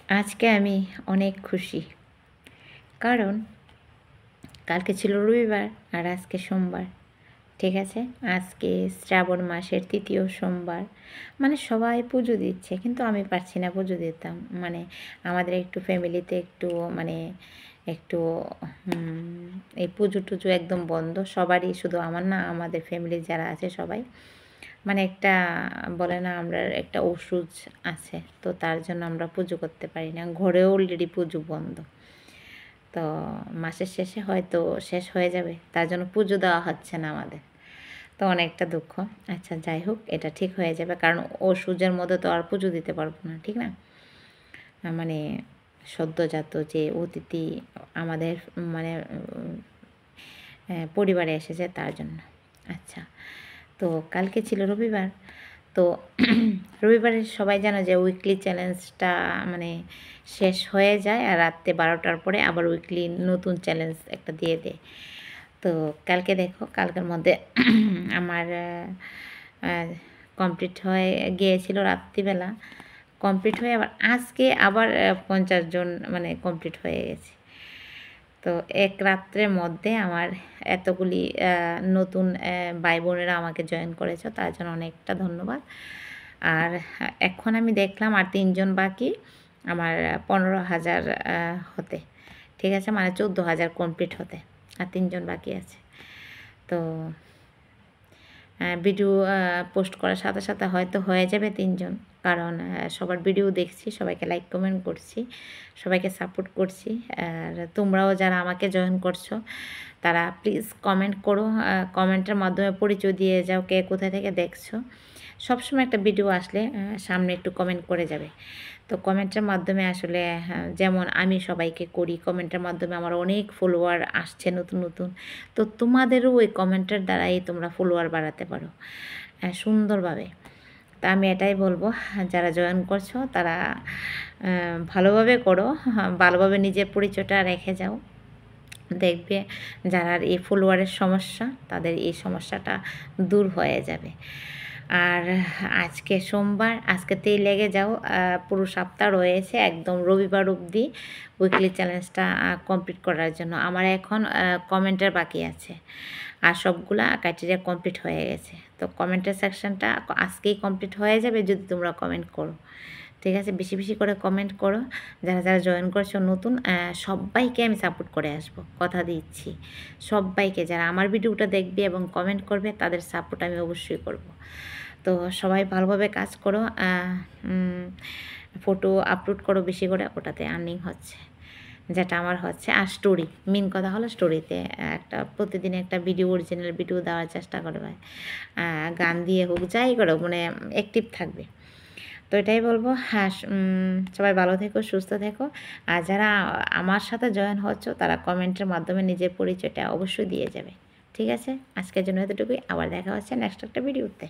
আজকে আমি অনেক খুশি, কারণ কালকে ছিল রবিবার আর আজকে সোমবার। ঠিক আছে, আজকে শ্রাবণ মাসের ৩য় সোমবার। মানে সবাই পুজো দিচ্ছে, কিন্তু আমি পারছি না পুজো দিতাম। মানে আমাদের একটু ফ্যামিলিতে একটু মানে একটু এই পুজো টুজো একদম বন্ধ সবারই, শুধু আমার না, আমাদের ফ্যামিলির যারা আছে সবাই। মানে একটা বলে না, আমরা একটা ওষুধ আছে, তো তার জন্য আমরা পুজো করতে পারি না। ঘরেও অলরেডি পুজো বন্ধ, তো মাসের শেষে হয়তো শেষ হয়ে যাবে, তার জন্য পুজো দেওয়া হচ্ছে না আমাদের। তো অনেকটা দুঃখ। আচ্ছা যাই হোক, এটা ঠিক হয়ে যাবে, কারণ ওষুধের মধ্যে তো আর পুজো দিতে পারবো না, ঠিক না? মানে সদ্যজাত যে অতিথি আমাদের মানে পরিবারে এসেছে, তার জন্য। আচ্ছা, তো কালকে ছিল রবিবার। তো রবিবারে সবাই জানো যে উইকলি চ্যালেঞ্জটা মানে শেষ হয়ে যায়, আর রাত্রে 12টার পরে আবার উইকলি নতুন চ্যালেঞ্জ একটা দিয়ে দেয়। তো কালকে দেখো, কালকের মধ্যে আমার কমপ্লিট হয়ে গিয়েছিল রাত্রিবেলা, কমপ্লিট হয়ে আবার আজকে আবার 50 জন মানে কমপ্লিট হয়ে গেছে। তো এক রাত্রের মধ্যে আমার এতগুলি নতুন ভাই বোনেরা আমাকে জয়েন করেছো, তার জন্য অনেকটা ধন্যবাদ। আর এখন আমি দেখলাম আর 3 জন বাকি আমার 15,000 হতে। ঠিক আছে, মানে 14,000 কমপ্লিট হতে, আর 3 জন বাকি আছে। তো ভিডিও পোস্ট করার সাথে সাথে হয়তো হয়ে যাবে 3 জন, কারণ সবার ভিডিও দেখছি, সবাইকে লাইক কমেন্ট করছি, সবাইকে সাপোর্ট করছি। আর তোমরাও যারা আমাকে জয়েন করছো, তারা প্লিজ কমেন্ট করো, কমেন্টের মাধ্যমে পরিচয় দিয়ে যাও কে কোথা থেকে দেখছো। সবসময় একটা ভিডিও আসলে সামনে একটু কমেন্ট করে যাবে। তো কমেন্টের মাধ্যমে আসলে যেমন আমি সবাইকে করি, কমেন্টের মাধ্যমে আমার অনেক ফলোয়ার আসছে নতুন নতুন। তো তোমাদেরও ওই কমেন্টের দ্বারাই তোমরা ফলোয়ার বাড়াতে পারো সুন্দরভাবে। তা আমি এটাই বলবো, যারা জয়েন করছো তারা ভালোভাবে করো, ভালোভাবে নিজের পরিচয়টা রেখে যাও। দেখবে যারা এই ফলোয়ারের সমস্যা, তাদের এই সমস্যাটা দূর হয়ে যাবে। আর আজকে সোমবার, আজকেতেই লেগে যাও, পুরো সপ্তাহ রয়েছে একদম রবিবার অবধি উইকলি চ্যালেঞ্জটা কমপ্লিট করার জন্য। আমার এখন কমেন্টের বাকি আছে, আর সবগুলা ক্রাইটেরিয়া কমপ্লিট হয়ে গেছে। তো কমেন্টের সেকশনটা আজকেই কমপ্লিট হয়ে যাবে যদি তোমরা কমেন্ট করো। ঠিক আছে, বেশি বেশি করে কমেন্ট করো। যারা যারা জয়েন করছো নতুন, সবাইকে আমি সাপোর্ট করে আসবো, কথা দিচ্ছি। সবাইকে যারা আমার ভিডিওটা দেখবে এবং কমেন্ট করবে, তাদের সাপোর্ট আমি অবশ্যই করব। তো সবাই ভালোভাবে কাজ করো, ফটো আপলোড করো বেশি করে, ওটাতে আর্নিং হচ্ছে, যেটা আমার হচ্ছে। আর স্টোরি, মেন কথা হলো স্টোরিতে একটা প্রতিদিন একটা ভিডিও, অরিজিনাল ভিডিও দেওয়ার চেষ্টা করবে, গান দিয়ে হোক, যাই করো, মানে অ্যাক্টিভ থাকবে। তো এটাই বলবো। হ্যাঁ, সবাই ভালো থেকো, সুস্থ থেকো। আর যারা আমার সাথে জয়েন হচ্ছ, তারা কমেন্টের মাধ্যমে নিজের পরিচয়টা অবশ্যই দিয়ে যাবে। ঠিক আছে, আজকের জন্য এতটুকুই। আবার দেখা হচ্ছে নেক্সট একটা ভিডিওতে।